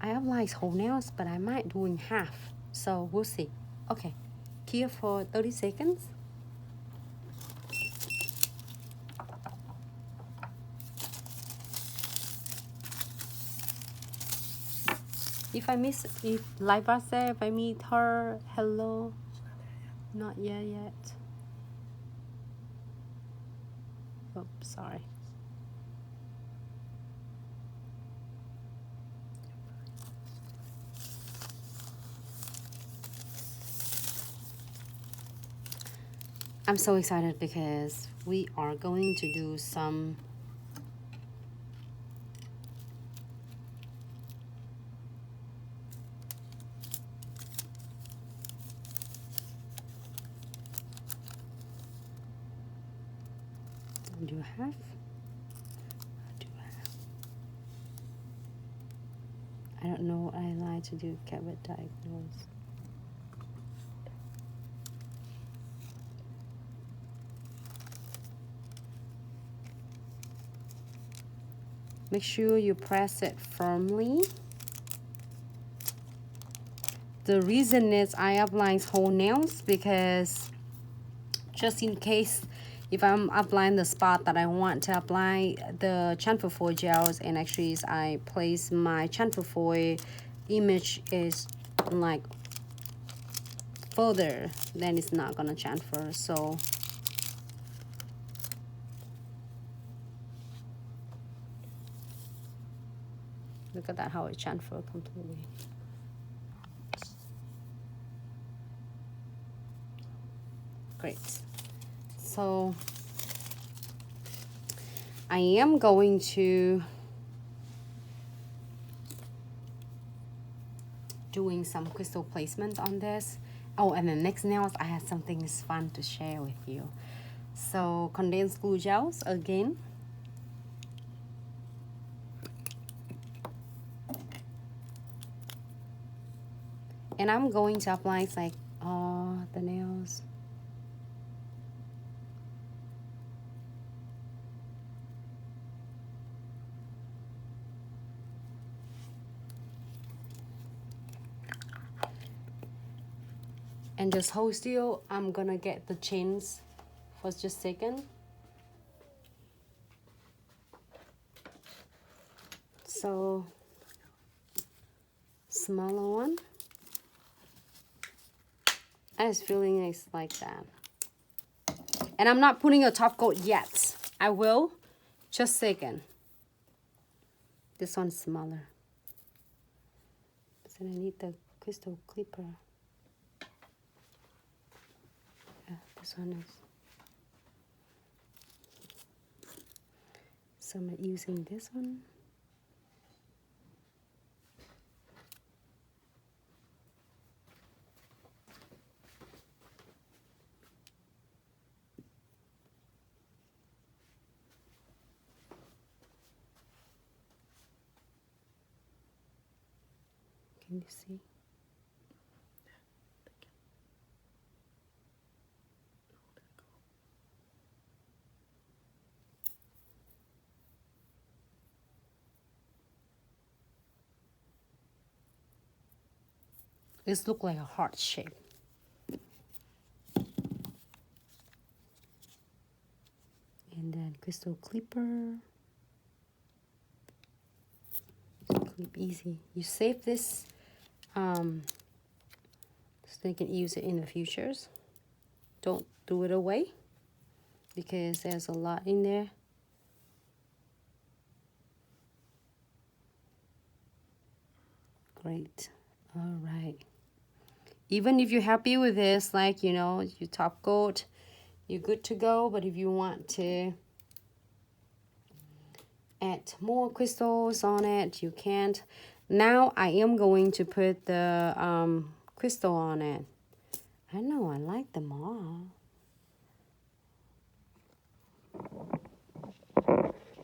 I have like whole nails, but I might doing half, so we'll see. Okay, here for 30 seconds. If live us there, if I meet her, hello. Not yet. Oops, sorry. I'm so excited because we are going to do some do half. Do half. I don't know what I like to do cavity diagnose. Make sure you press it firmly. The reason is I apply whole nails because just in case if I'm applying the spot that I want to apply the chamfer foil gels, and actually I place my chamfer foil image is like further, then it's not gonna chamfer. So look at that, how it chamfer completely. Great. So I am going to doing some crystal placement on this. Oh, and the next nails, I had something fun to share with you. So condensed glue gels again. And I'm going to apply like all the nails. And just hold still. I'm gonna get the chains for just a second. So smaller one. I was feeling it's like that. And I'm not putting a top coat yet. I will, just a second. This one's smaller. So I need the crystal clipper. Yeah, this one is. So I'm using this one. Can you see? This looks like a heart shape. And then crystal clipper. Clip easy. You save this so you can use it in the futures. Don't throw it away because there's a lot in there. Great. All right. Even if you're happy with this, like, you know, your top coat, you're good to go. But if you want to add more crystals on it, you can't. Now I am going to put the crystal on it. I know, I like them all.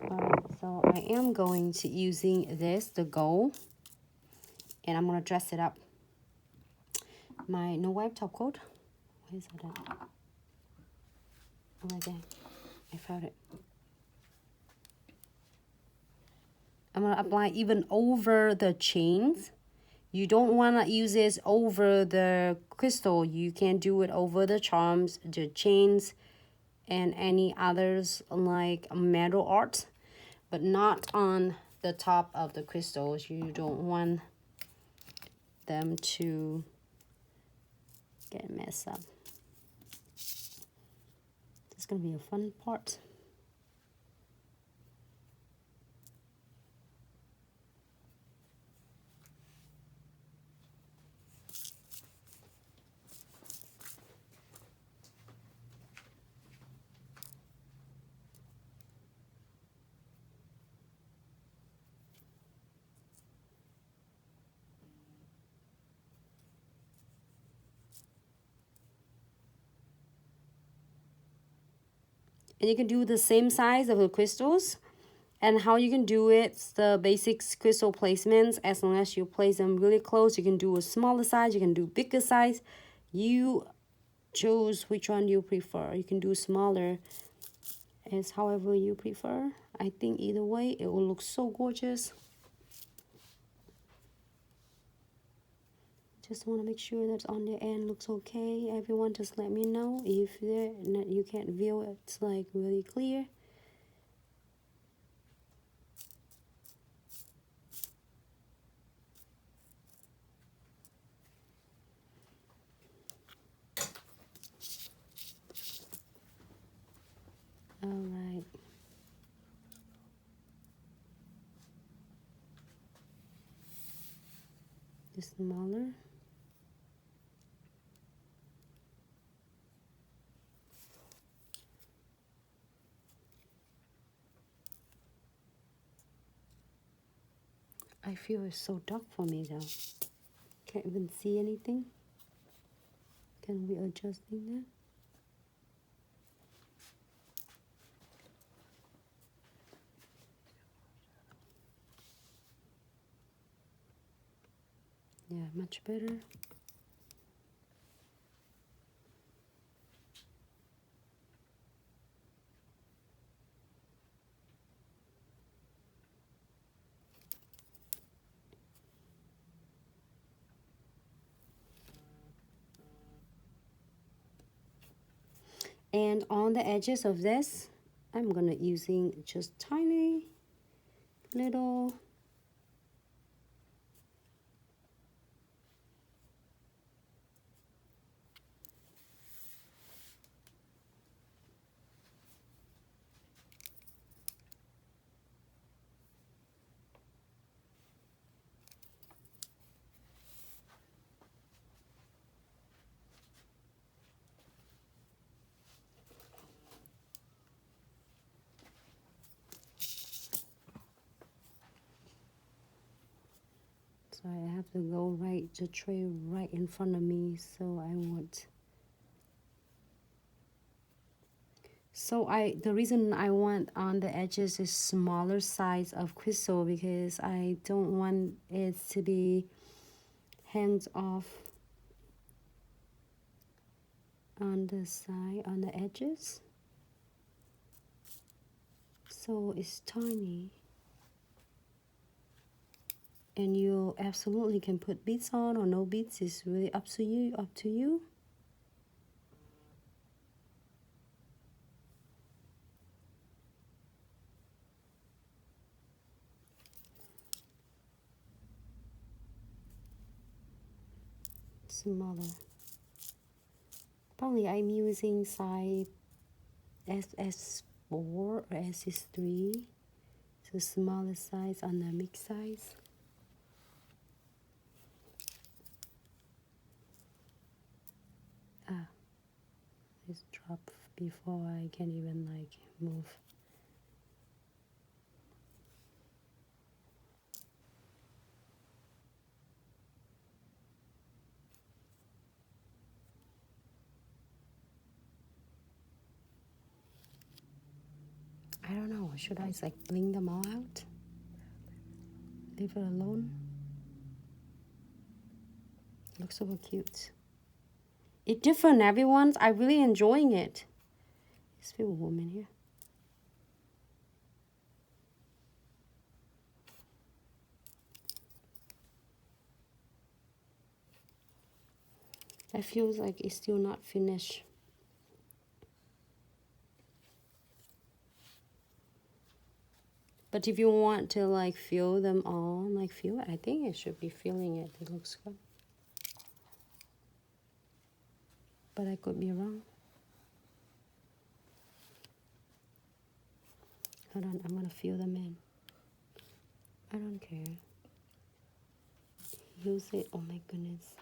Alright, so I am going to using this, the gold, and I'm gonna dress it up. My no wipe top coat. Where is it at? Oh my god, I found it. I'm going to apply even over the chains. You don't want to use this over the crystal. You can do it over the charms, the chains, and any others like metal art, but not on the top of the crystals. You don't want them to get messed up. This is going to be a fun part. And you can do the same size of the crystals. And how you can do it, the basic crystal placements, as long as you place them really close. You can do a smaller size, you can do bigger size. You choose which one you prefer. You can do smaller as however you prefer. I think either way it will look so gorgeous. Just want to make sure that on the end looks okay. Everyone just let me know if you can't view it. It's like really clear. All right. This smaller. I feel it's so dark for me though. Can't even see anything. Can we adjusting that? Yeah, much better. And on the edges of this, I'm gonna using just tiny little so I have to go right the tray right in front of me, so I want the reason I want on the edges is smaller size of crystal because I don't want it to be hands off on the side, on the edges, so it's tiny. And you absolutely can put beads on or no beads. It's really up to you. Smaller. Probably I'm using size SS4 or SS3. So smaller size on the mix size. It's dropped before I can even like move. I don't know, should I like bling them all out? Leave it alone? Looks so cute. It's different, everyone's. I'm really enjoying it. There's a woman here. I feel like it's still not finished. But if you want to like fill them all, like feel it, I think it should be filling it. It looks good. But I could be wrong. Hold on, I'm gonna fill them in. I don't care. Use it. Oh my goodness.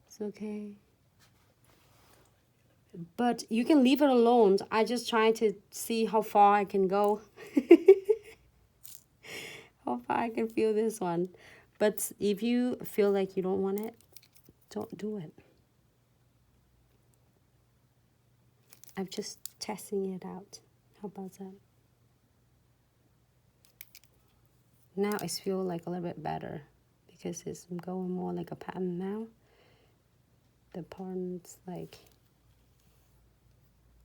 It's okay. But you can leave it alone. I just trying to see how far I can go. How far I can feel this one. But if you feel like you don't want it, don't do it. I'm just testing it out. How about that? Now I feel like a little bit better because it's going more like a pattern now. The pattern's like...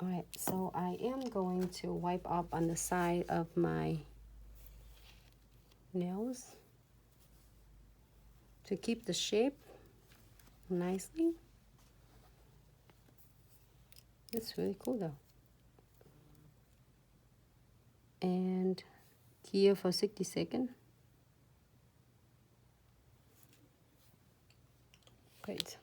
Alright, so I am going to wipe up on the side of my nails to keep the shape nicely. It's really cool though. And here for 60 seconds. Great.